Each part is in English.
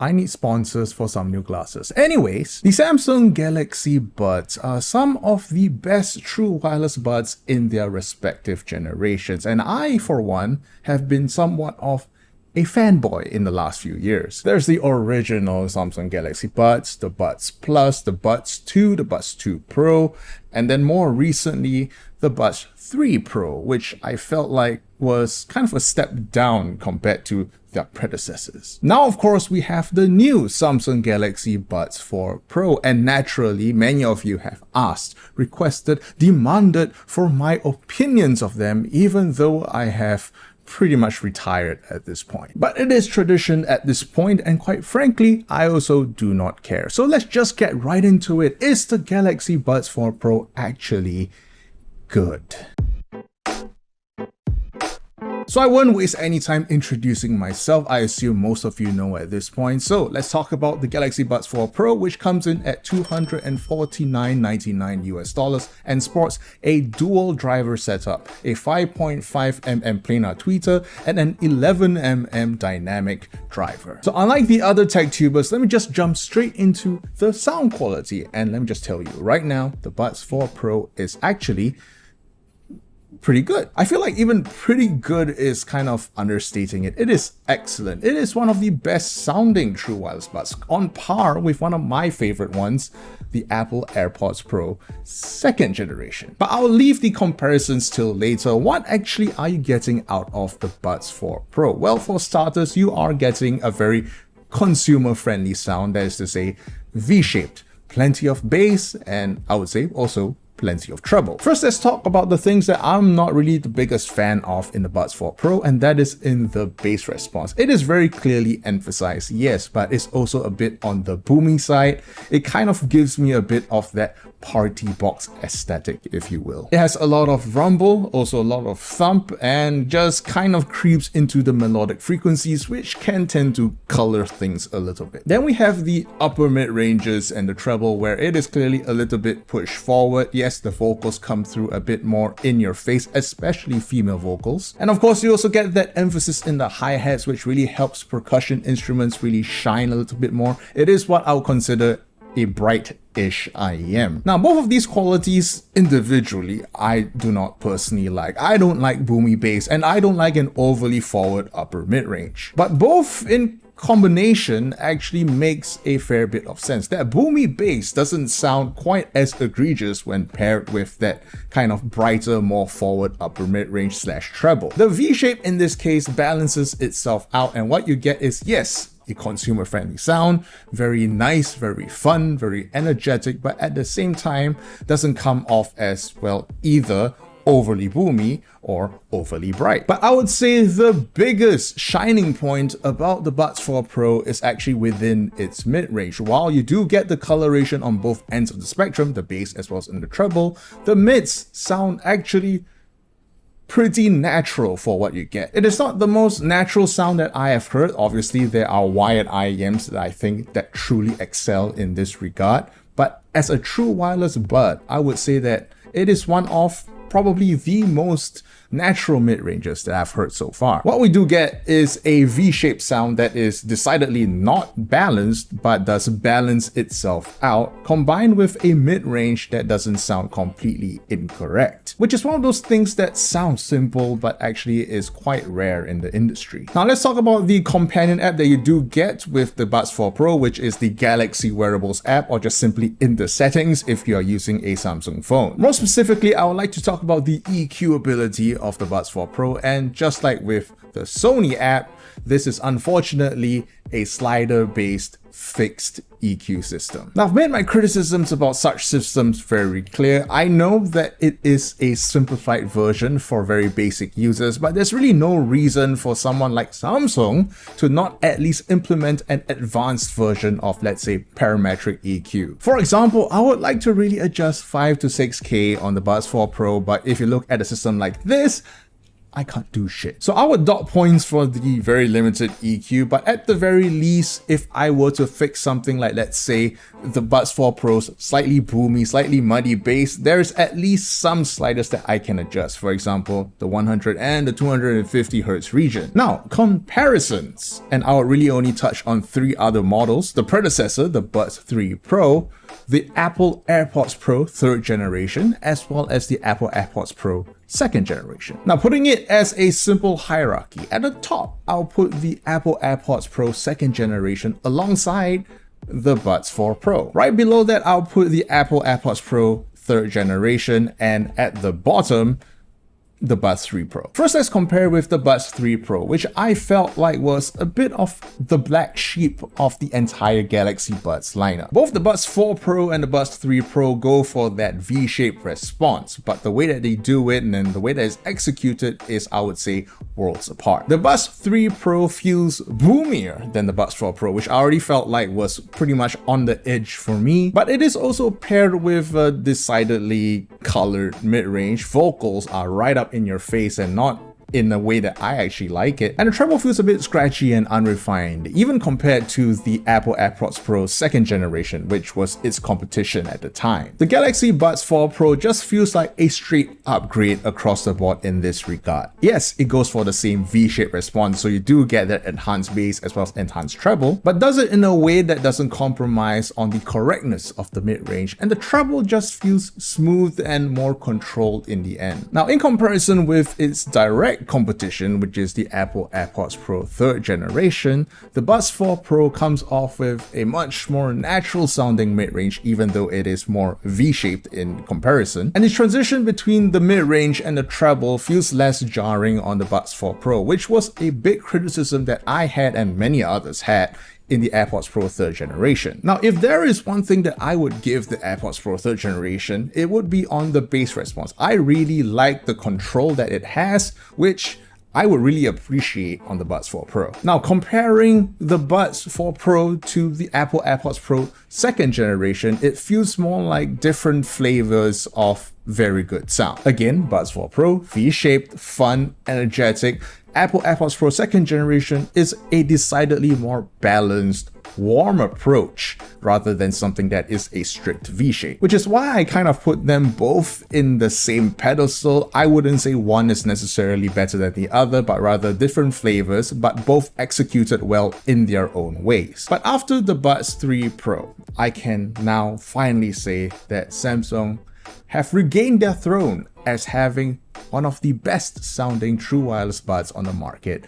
I need sponsors for some new glasses. Anyways, the Samsung Galaxy Buds are some of the best true wireless buds in their respective generations, and I, for one, have been somewhat of a fanboy in the last few years. There's the original Samsung Galaxy Buds, the Buds Plus, the Buds 2, the Buds4 Pro, and then more recently, the Buds3 Pro, which I felt like was kind of a step down compared to their predecessors. Now, of course, we have the new Samsung Galaxy Buds4 Pro, and naturally, many of you have asked, requested, demanded for my opinions of them, even though I have pretty much retired at this point. But it is tradition at this point, and quite frankly, I also do not care. So let's just get right into it. Is the Galaxy Buds4 Pro actually good? So I won't waste any time introducing myself. I assume most of you know at this point. So let's talk about the Galaxy Buds4 Pro, which comes in at $249.99 US and sports a dual driver setup, a 5.5mm planar tweeter, and an 11mm dynamic driver. So unlike the other tech tubers, let me just jump straight into the sound quality. And let me just tell you right now, the Buds4 Pro is actually pretty good. I feel like even pretty good is kind of understating it. It is excellent. It is one of the best sounding true wireless buds, on par with one of my favorite ones, the Apple AirPods Pro 2nd generation. But I'll leave the comparisons till later. What actually are you getting out of the Buds4 Pro? Well, for starters, you are getting a very consumer-friendly sound, that is to say, V-shaped. Plenty of bass, and I would say also plenty of treble. First, let's talk about the things that I'm not really the biggest fan of in the Buds4 Pro, and that is in the bass response. It is very clearly emphasized, yes, but it's also a bit on the booming side. It kind of gives me a bit of that party box aesthetic, if you will. It has a lot of rumble, also a lot of thump, and just kind of creeps into the melodic frequencies, which can tend to color things a little bit. Then we have the upper mid ranges and the treble, where it is clearly a little bit pushed forward. Yes, the vocals come through a bit more in your face, especially female vocals. And of course, you also get that emphasis in the hi-hats, which really helps percussion instruments really shine a little bit more. It is what I would consider a bright-ish IEM. Now, both of these qualities individually, I do not personally like. I don't like boomy bass, and I don't like an overly forward upper mid-range. But both in combination actually makes a fair bit of sense. That boomy bass doesn't sound quite as egregious when paired with that kind of brighter, more forward upper mid-range / treble. The V-shape in this case balances itself out, and what you get is, yes, a consumer-friendly sound, very nice, very fun, very energetic, but at the same time doesn't come off as, well, either overly boomy or overly bright. But I would say the biggest shining point about the Buds4 Pro is actually within its mid-range. While you do get the coloration on both ends of the spectrum, the bass as well as in the treble, the mids sound actually pretty natural for what you get. It is not the most natural sound that I have heard. Obviously, there are wired IEMs that I think that truly excel in this regard. But as a true wireless bud, I would say that it is one of probably the most natural mid-ranges that I've heard so far. What we do get is a V-shaped sound that is decidedly not balanced, but does balance itself out, combined with a mid-range that doesn't sound completely incorrect, which is one of those things that sounds simple, but actually is quite rare in the industry. Now let's talk about the companion app that you do get with the Buds4 Pro, which is the Galaxy Wearables app, or just simply in the settings if you are using a Samsung phone. More specifically, I would like to talk about the EQ ability of the Buds4 Pro, and just like with the Sony app, this is unfortunately a slider-based fixed EQ system. Now, I've made my criticisms about such systems very clear. I know that it is a simplified version for very basic users, but there's really no reason for someone like Samsung to not at least implement an advanced version of, let's say, parametric EQ. For example, I would like to really adjust 5 to 6K on the Buds4 Pro, but if you look at a system like this, I can't do shit. So I would dock points for the very limited EQ, but at the very least, if I were to fix something like, let's say, the Buds4 Pro's slightly boomy, slightly muddy bass, there's at least some sliders that I can adjust. For example, the 100 and the 250 Hz region. Now, comparisons. And I'll really only touch on 3 other models: the predecessor, the Buds3 Pro, the Apple AirPods Pro 3rd generation, as well as the Apple AirPods Pro 2nd generation. Now, putting it as a simple hierarchy, at the top, I'll put the Apple AirPods Pro 2nd generation alongside the Buds4 Pro. Right below that, I'll put the Apple AirPods Pro 3rd generation, and at the bottom, the Buds3 Pro. First, let's compare with the Buds3 Pro, which I felt like was a bit of the black sheep of the entire Galaxy Buds lineup. Both the Buds4 Pro and the Buds3 Pro go for that V-shaped response, but the way that they do it and then the way that it's executed is, I would say, worlds apart. The Buds3 Pro feels boomier than the Buds4 Pro, which I already felt like was pretty much on the edge for me, but it is also paired with a decidedly colored mid-range. Vocals are right up in your face and not in a way that I actually like it. And the treble feels a bit scratchy and unrefined, even compared to the Apple AirPods Pro 2nd generation, which was its competition at the time. The Galaxy Buds4 Pro just feels like a straight upgrade across the board in this regard. Yes, it goes for the same V-shaped response, so you do get that enhanced bass as well as enhanced treble, but does it in a way that doesn't compromise on the correctness of the mid-range, and the treble just feels smooth and more controlled in the end. Now, in comparison with its direct competition, which is the Apple AirPods Pro 3rd generation, the Buds4 Pro comes off with a much more natural sounding mid-range, even though it is more V-shaped in comparison. And the transition between the mid-range and the treble feels less jarring on the Buds4 Pro, which was a big criticism that I had and many others had in the AirPods Pro 3rd generation. Now, if there is one thing that I would give the AirPods Pro 3rd generation, it would be on the bass response. I really like the control that it has, which I would really appreciate on the Buds4 Pro. Now, comparing the Buds4 Pro to the Apple AirPods Pro 2nd generation, it feels more like different flavors of very good sound. Again, Buds4 Pro, V-shaped, fun, energetic. Apple AirPods Pro 2nd generation is a decidedly more balanced, warm approach rather than something that is a strict V-shape, which is why I kind of put them both in the same pedestal. I wouldn't say one is necessarily better than the other, but rather different flavors, but both executed well in their own ways. But after the Buds3 Pro, I can now finally say that Samsung have regained their throne as having one of the best sounding true wireless buds on the market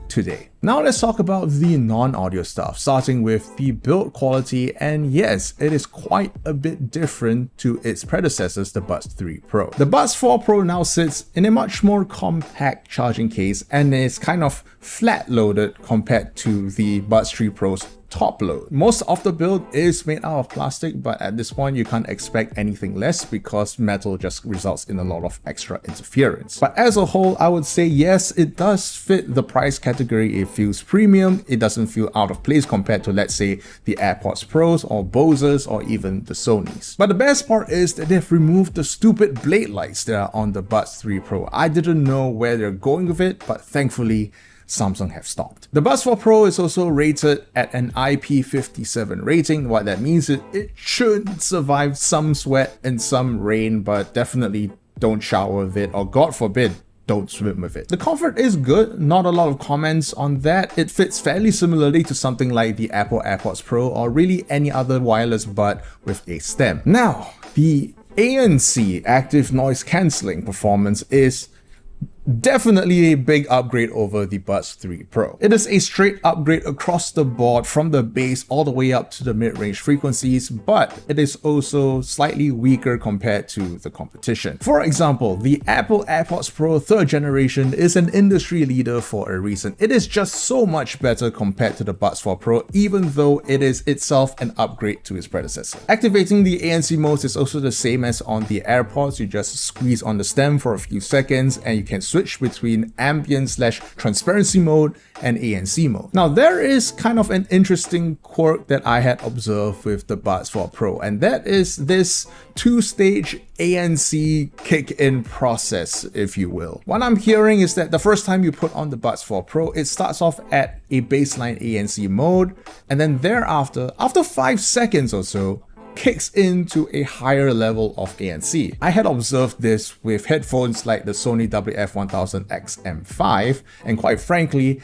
today. Now let's talk about the non-audio stuff, starting with the build quality, and yes, it is quite a bit different to its predecessors, the Buds3 Pro. The Buds4 Pro now sits in a much more compact charging case and is kind of flat loaded compared to the Buds3 Pro's top load. Most of the build is made out of plastic, but at this point you can't expect anything less because metal just results in a lot of extra interference. But as a whole, I would say yes, it does fit the price category. It feels premium. It doesn't feel out of place compared to, let's say, the AirPods Pros or Bose's or even the Sonys. But the best part is that they've removed the stupid blade lights that are on the Buds3 Pro. I didn't know where they're going with it, but thankfully Samsung have stopped. The Buds4 Pro is also rated at an IP57 rating. What that means is it should survive some sweat and some rain, but definitely don't shower with it, or God forbid, don't swim with it. The comfort is good, not a lot of comments on that. It fits fairly similarly to something like the Apple AirPods Pro or really any other wireless bud with a stem. Now, the ANC active noise cancelling performance is definitely a big upgrade over the Buds3 Pro. It is a straight upgrade across the board from the bass all the way up to the mid-range frequencies, but it is also slightly weaker compared to the competition. For example, the Apple AirPods Pro 3rd generation is an industry leader for a reason. It is just so much better compared to the Buds4 Pro, even though it is itself an upgrade to its predecessor. Activating the ANC modes is also the same as on the AirPods. You just squeeze on the stem for a few seconds and you can switch between ambient/transparency mode and ANC mode. Now, there is kind of an interesting quirk that I had observed with the Buds4 Pro, and that is this two-stage ANC kick-in process, if you will. What I'm hearing is that the first time you put on the Buds4 Pro, it starts off at a baseline ANC mode, and then thereafter, after 5 seconds or so, kicks into a higher level of ANC. I had observed this with headphones like the Sony WF-1000X-M5, and quite frankly,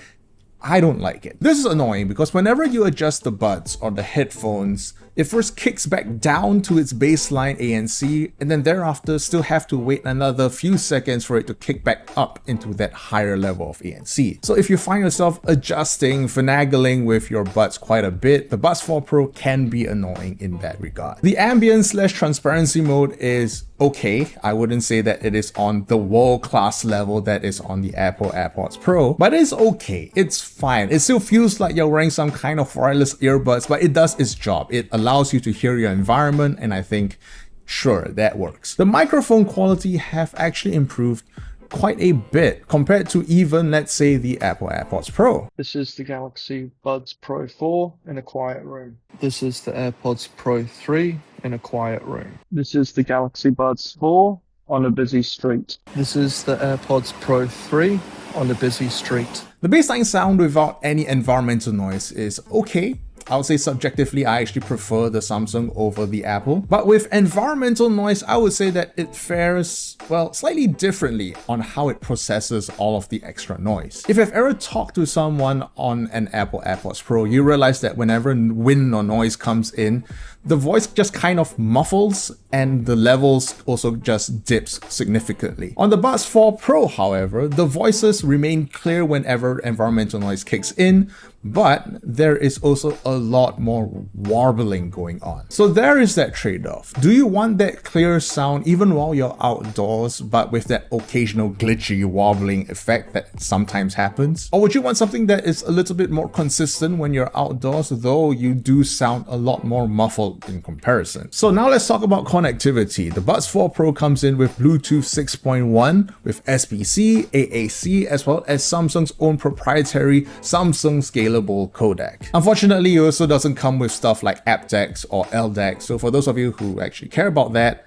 I don't like it. This is annoying because whenever you adjust the buds or the headphones, it first kicks back down to its baseline ANC, and then thereafter still have to wait another few seconds for it to kick back up into that higher level of ANC. So if you find yourself adjusting, finagling with your buds quite a bit, the Buds4 Pro can be annoying in that regard. The ambient/transparency mode is okay. I wouldn't say that it is on the world-class level that is on the Apple AirPods Pro, but it's okay. It's fine. It still feels like you're wearing some kind of wireless earbuds, but it does its job. It allows you to hear your environment, and I think, sure, that works. The microphone quality have actually improved quite a bit compared to even, let's say, the Apple AirPods Pro. This is the Galaxy Buds Pro 4 in a quiet room. This is the AirPods Pro 3 in a quiet room. This is the Galaxy Buds 4 on a busy street. This is the AirPods Pro 3 on a busy street. The baseline sound without any environmental noise is okay. I would say subjectively, I actually prefer the Samsung over the Apple. But with environmental noise, I would say that it fares, well, slightly differently on how it processes all of the extra noise. If you've ever talked to someone on an Apple AirPods Pro, you realize that whenever wind or noise comes in, the voice just kind of muffles and the levels also just dips significantly. On the Buds4 Pro, however, the voices remain clear whenever environmental noise kicks in, but there is also a lot more warbling going on. So there is that trade-off. Do you want that clear sound even while you're outdoors, but with that occasional glitchy wobbling effect that sometimes happens? Or would you want something that is a little bit more consistent when you're outdoors, though you do sound a lot more muffled in comparison? So now let's talk about connectivity. The Buds4 Pro comes in with Bluetooth 6.1 with SBC, AAC, as well as Samsung's own proprietary Samsung scalable codec. Unfortunately, it also doesn't come with stuff like aptX or LDAC, so for those of you who actually care about that,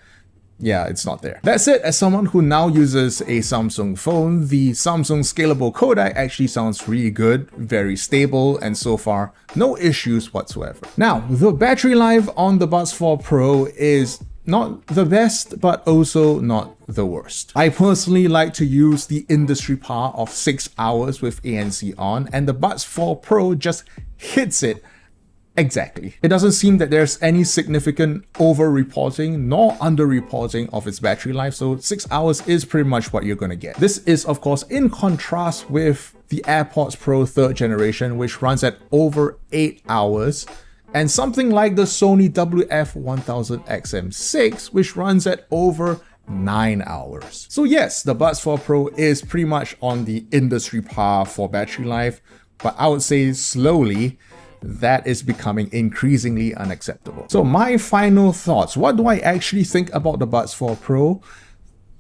yeah, it's not there. That said, as someone who now uses a Samsung phone, the Samsung scalable codec actually sounds really good, very stable, and so far, no issues whatsoever. Now, the battery life on the Buds4 Pro is not the best, but also not the worst. I personally like to use the industry par of 6 hours with ANC on, and the Buds4 Pro just hits it exactly. It doesn't seem that there's any significant over-reporting nor under-reporting of its battery life, so 6 hours is pretty much what you're gonna get. This is, of course, in contrast with the AirPods Pro 3rd generation, which runs at over 8 hours, and something like the Sony WF-1000XM6, which runs at over 9 hours. So yes, the Buds4 Pro is pretty much on the industry par for battery life, but I would say slowly, that is becoming increasingly unacceptable. So my final thoughts, what do I actually think about the Buds4 Pro?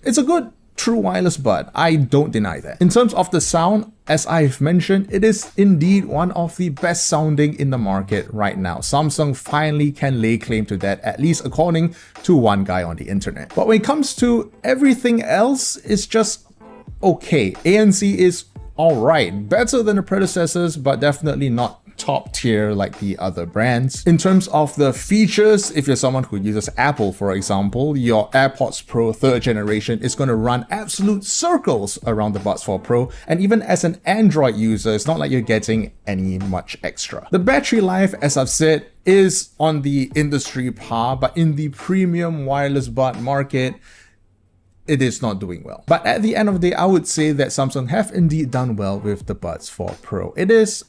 It's a good true wireless bud, I don't deny that. In terms of the sound, as I've mentioned, it is indeed one of the best sounding in the market right now. Samsung finally can lay claim to that, at least according to one guy on the internet. But when it comes to everything else, it's just okay. ANC is alright, better than the predecessors, but definitely not top tier like the other brands. In terms of the features, if you're someone who uses Apple, for example, your AirPods Pro 3rd generation is going to run absolute circles around the Buds4 Pro, and even as an Android user, it's not like you're getting any much extra. The battery life, as I've said, is on the industry par, but in the premium wireless bud market, it is not doing well. But at the end of the day, I would say that Samsung have indeed done well with the Buds4 Pro. It is,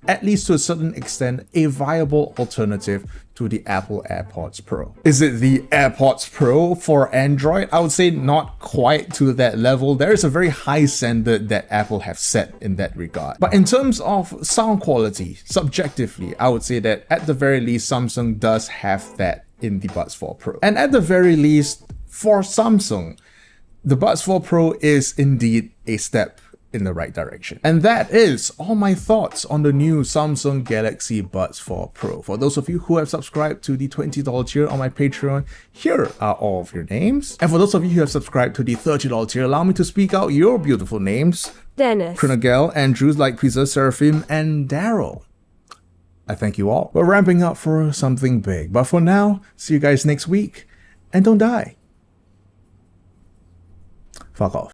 at least to a certain extent, a viable alternative to the Apple AirPods Pro. Is it the AirPods Pro for Android? I would say not quite to that level. There is a very high standard that Apple have set in that regard. But in terms of sound quality, subjectively, I would say that at the very least, Samsung does have that in the Buds4 Pro. And at the very least, for Samsung, The Buds 4 Pro is indeed a step in the right direction. And that is all my thoughts on the new Samsung Galaxy Buds 4 Pro. For those of you who have subscribed to the $20 tier on my Patreon, here are all of your names. And for those of you who have subscribed to the $30 tier, allow me to speak out your beautiful names. Dennis, Crinacle, Andrews, Like Pizza, Seraphim, and Daryl. I thank you all. We're ramping up for something big. But for now, see you guys next week. And don't die. Fuck off.